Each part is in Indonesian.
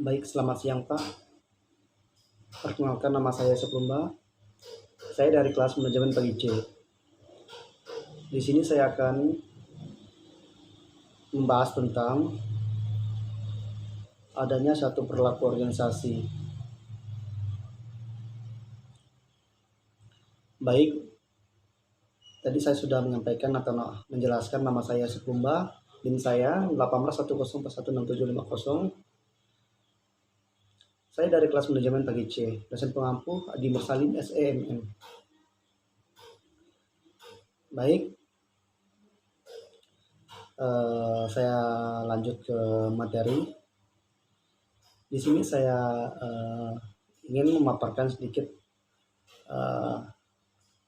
Baik, selamat siang Pak. Perkenalkan nama saya Sukumba. Saya dari kelas manajemen pagi C. Di sini saya akan membahas tentang adanya satu perilaku organisasi. Baik, tadi saya sudah menyampaikan atau menjelaskan nama saya Sukumba, NIM saya 1810416750. Saya dari kelas manajemen pagi C, dosen pengampu Adi Mursalin SEMM. Baik, saya lanjut ke materi. Di sini saya ingin memaparkan sedikit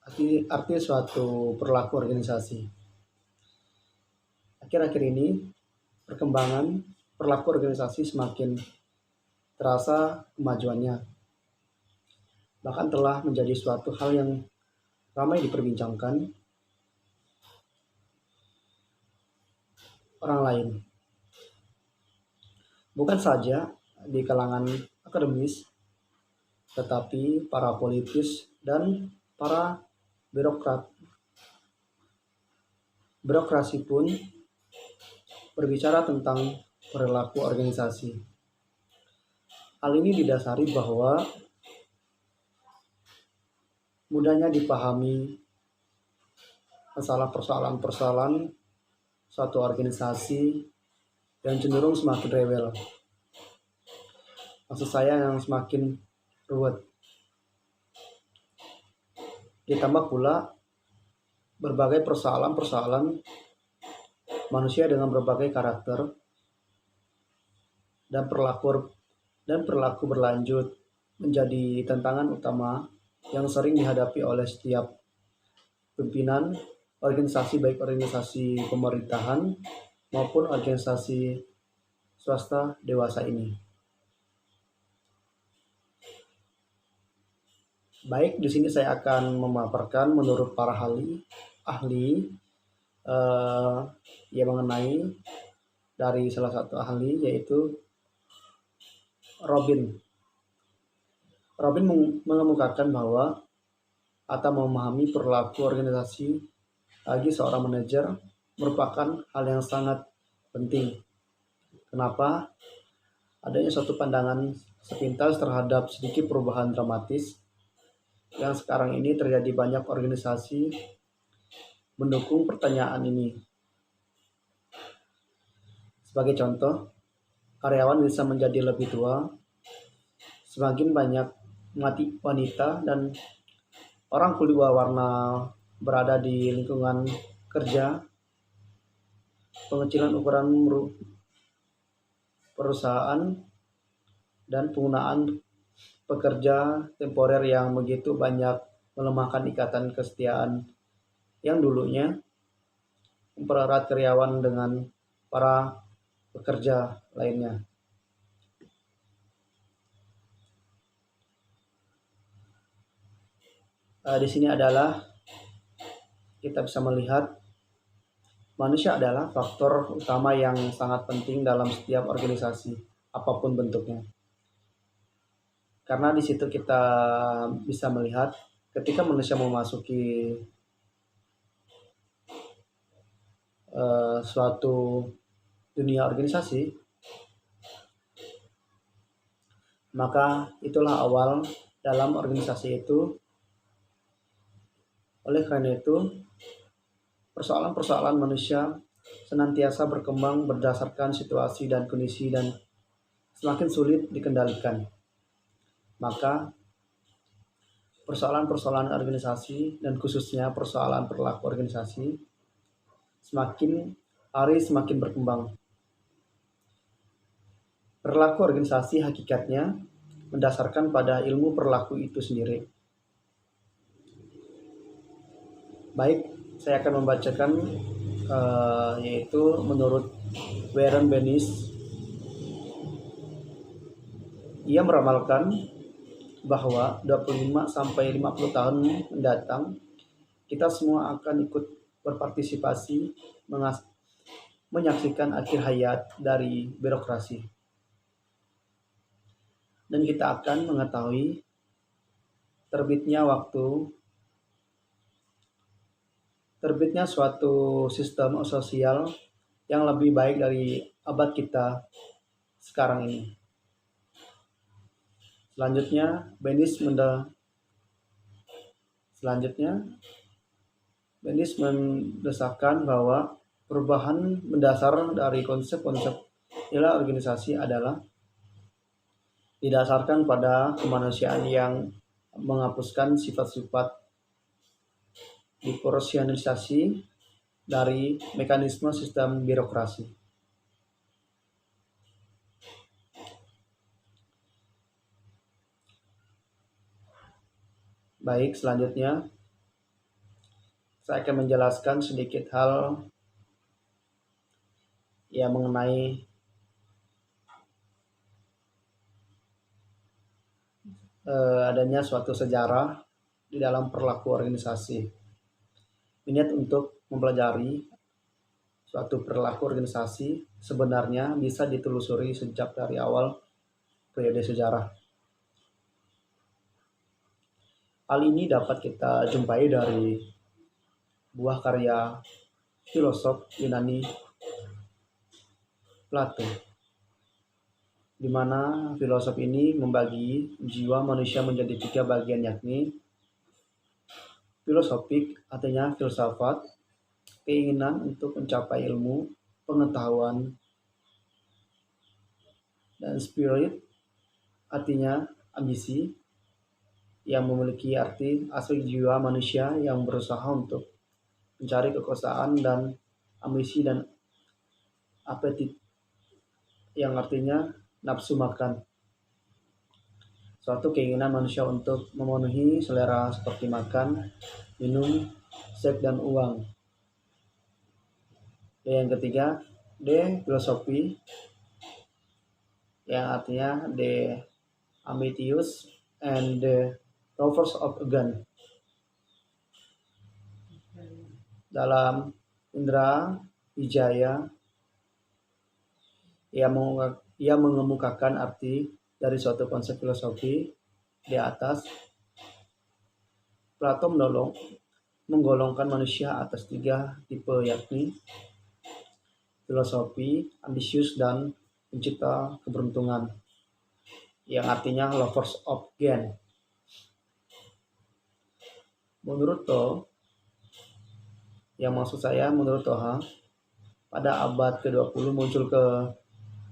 arti suatu perilaku organisasi. Akhir-akhir ini perkembangan perilaku organisasi semakin terasa kemajuannya. Bahkan telah menjadi suatu hal yang ramai diperbincangkan orang lain. Bukan saja di kalangan akademis, tetapi para politis dan para birokrasi pun berbicara tentang perilaku organisasi. Hal ini didasari bahwa mudahnya dipahami masalah persoalan-persoalan suatu organisasi yang cenderung semakin rewel. Maksud saya yang semakin ruwet. Ditambah pula berbagai persoalan-persoalan manusia dengan berbagai karakter dan perilaku berlanjut menjadi tantangan utama yang sering dihadapi oleh setiap pimpinan organisasi, baik organisasi pemerintahan maupun organisasi swasta dewasa ini. Baik, di sini saya akan memaparkan menurut para ahli yang mengenai dari salah satu ahli, yaitu Robin mengemukakan bahwa atau memahami perilaku organisasi bagi seorang manajer merupakan hal yang sangat penting. Kenapa? Adanya suatu pandangan sepintas terhadap sedikit perubahan dramatis yang sekarang ini terjadi. Banyak organisasi mendukung pertanyaan ini. Sebagai contoh, karyawan bisa menjadi lebih tua, semakin banyak wanita dan orang kulit berwarna berada di lingkungan kerja, pengecilan ukuran perusahaan, dan penggunaan pekerja temporer yang begitu banyak melemahkan ikatan kesetiaan yang dulunya mempererat karyawan dengan para pekerja lainnya. Di sini adalah kita bisa melihat manusia adalah faktor utama yang sangat penting dalam setiap organisasi apapun bentuknya. Karena di situ kita bisa melihat ketika manusia memasuki suatu dunia organisasi, maka itulah awal dalam organisasi itu. Oleh karena itu, persoalan-persoalan manusia senantiasa berkembang berdasarkan situasi dan kondisi dan semakin sulit dikendalikan. Maka persoalan-persoalan organisasi dan khususnya persoalan perilaku organisasi semakin hari semakin berkembang. Perilaku organisasi hakikatnya mendasarkan pada ilmu perilaku itu sendiri. Baik, saya akan membacakan yaitu menurut Warren Bennis. Ia meramalkan bahwa 25-50 tahun mendatang kita semua akan ikut berpartisipasi menyaksikan akhir hayat dari birokrasi. dan kita akan mengetahui terbitnya suatu sistem sosial yang lebih baik dari abad kita sekarang ini. Selanjutnya, Bendis mendesakkan bahwa perubahan mendasar dari konsep-konsep nilai organisasi adalah didasarkan pada kemanusiaan yang menghapuskan sifat-sifat dipersonalisasi dari mekanisme sistem birokrasi. Baik, selanjutnya saya akan menjelaskan sedikit hal yang mengenai adanya suatu sejarah di dalam perilaku organisasi. Niat untuk mempelajari suatu perilaku organisasi sebenarnya bisa ditelusuri sejak dari awal periode sejarah. Hal ini dapat kita jumpai dari buah karya filosof Yunani Plato, di mana filosof ini membagi jiwa manusia menjadi 3 bagian, yakni filosofik, artinya filsafat, keinginan untuk mencapai ilmu, pengetahuan, dan spirit, artinya ambisi, yang memiliki arti aspek jiwa manusia yang berusaha untuk mencari kekuasaan, dan ambisi dan apetit, yang artinya nafsu makan. Suatu keinginan manusia untuk memenuhi selera seperti makan, minum, seks, dan uang. Dan yang ketiga, filosofi, yang artinya the ambitious and the lovers of a gun. Dalam Indra Wijaya, ia mengemukakan arti dari suatu konsep filosofi di atas. Plato menggolongkan manusia atas 3 tipe, yakni filosofi, ambisius, dan pencipta keberuntungan, yang artinya lovers of gain. Menurut Toha, pada abad ke-20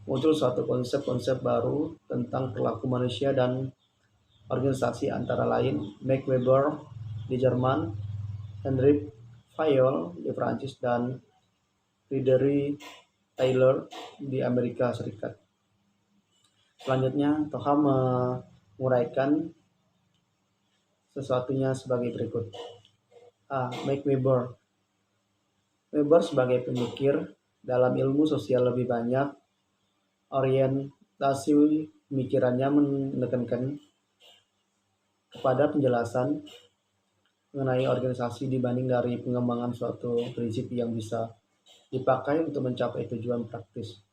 muncul suatu konsep-konsep baru tentang perilaku manusia dan organisasi, antara lain Max Weber di Jerman, Henrik Fayol di Prancis, dan Frederick Taylor di Amerika Serikat. Selanjutnya, Toha menguraikan sesuatunya sebagai berikut. Max Weber. Weber sebagai pemikir dalam ilmu sosial lebih banyak orientasi pemikirannya menekankan kepada penjelasan mengenai organisasi dibanding dari pengembangan suatu prinsip yang bisa dipakai untuk mencapai tujuan praktis.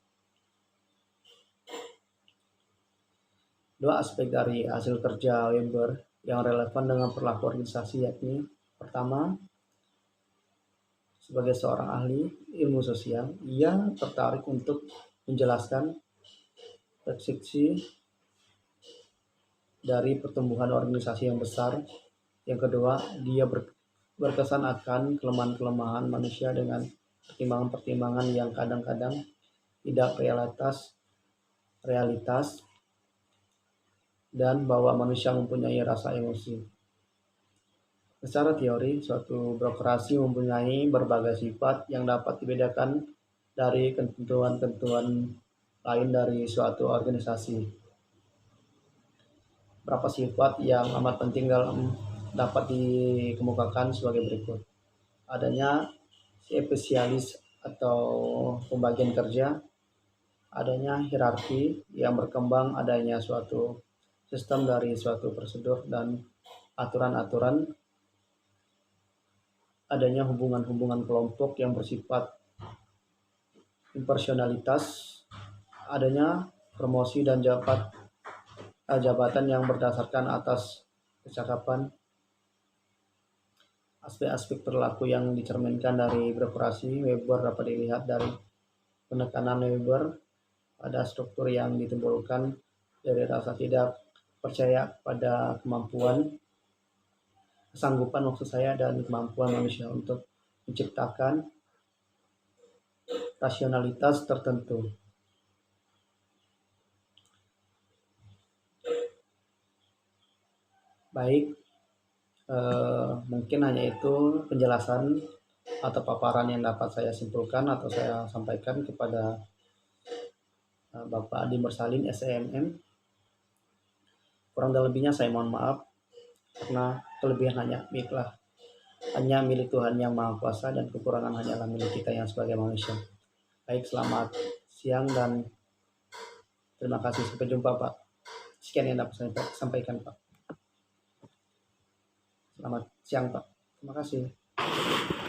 2 aspek dari hasil kerja Weber yang relevan dengan perilaku organisasi, yakni pertama, sebagai seorang ahli ilmu sosial, ia tertarik untuk menjelaskan persepsi dari pertumbuhan organisasi yang besar. Yang kedua, dia berkesan akan kelemahan-kelemahan manusia dengan pertimbangan-pertimbangan yang kadang-kadang tidak realitas, dan bahwa manusia mempunyai rasa emosi. Secara teori, suatu birokrasi mempunyai berbagai sifat yang dapat dibedakan dari ketentuan-ketentuan lain dari suatu organisasi. Berapa sifat yang amat penting dapat dikemukakan sebagai berikut. Adanya spesialis atau pembagian kerja, adanya hierarki yang berkembang, adanya suatu sistem dari suatu prosedur dan aturan-aturan, adanya hubungan-hubungan kelompok yang bersifat impersonalitas, adanya promosi dan jabatan yang berdasarkan atas kecakapan. Aspek-aspek perilaku yang dicerminkan dari birokrasi Weber dapat dilihat dari penekanan Weber pada struktur yang ditimbulkan dari rasa tidak percaya pada kemampuan, kesanggupan maksud saya, dan kemampuan manusia untuk menciptakan rasionalitas tertentu. Baik, mungkin hanya itu penjelasan atau paparan yang dapat saya simpulkan atau saya sampaikan kepada Bapak Adi Mursalin SEMM. Kurang dan lebihnya saya mohon maaf, karena kelebihan hanya milik Tuhan yang Maha Kuasa, dan kekurangan hanyalah milik kita yang sebagai manusia. Baik, selamat siang dan terima kasih. Sampai jumpa, Pak. Sekian yang dapat saya sampaikan, Pak. Selamat siang, Pak. Terima kasih.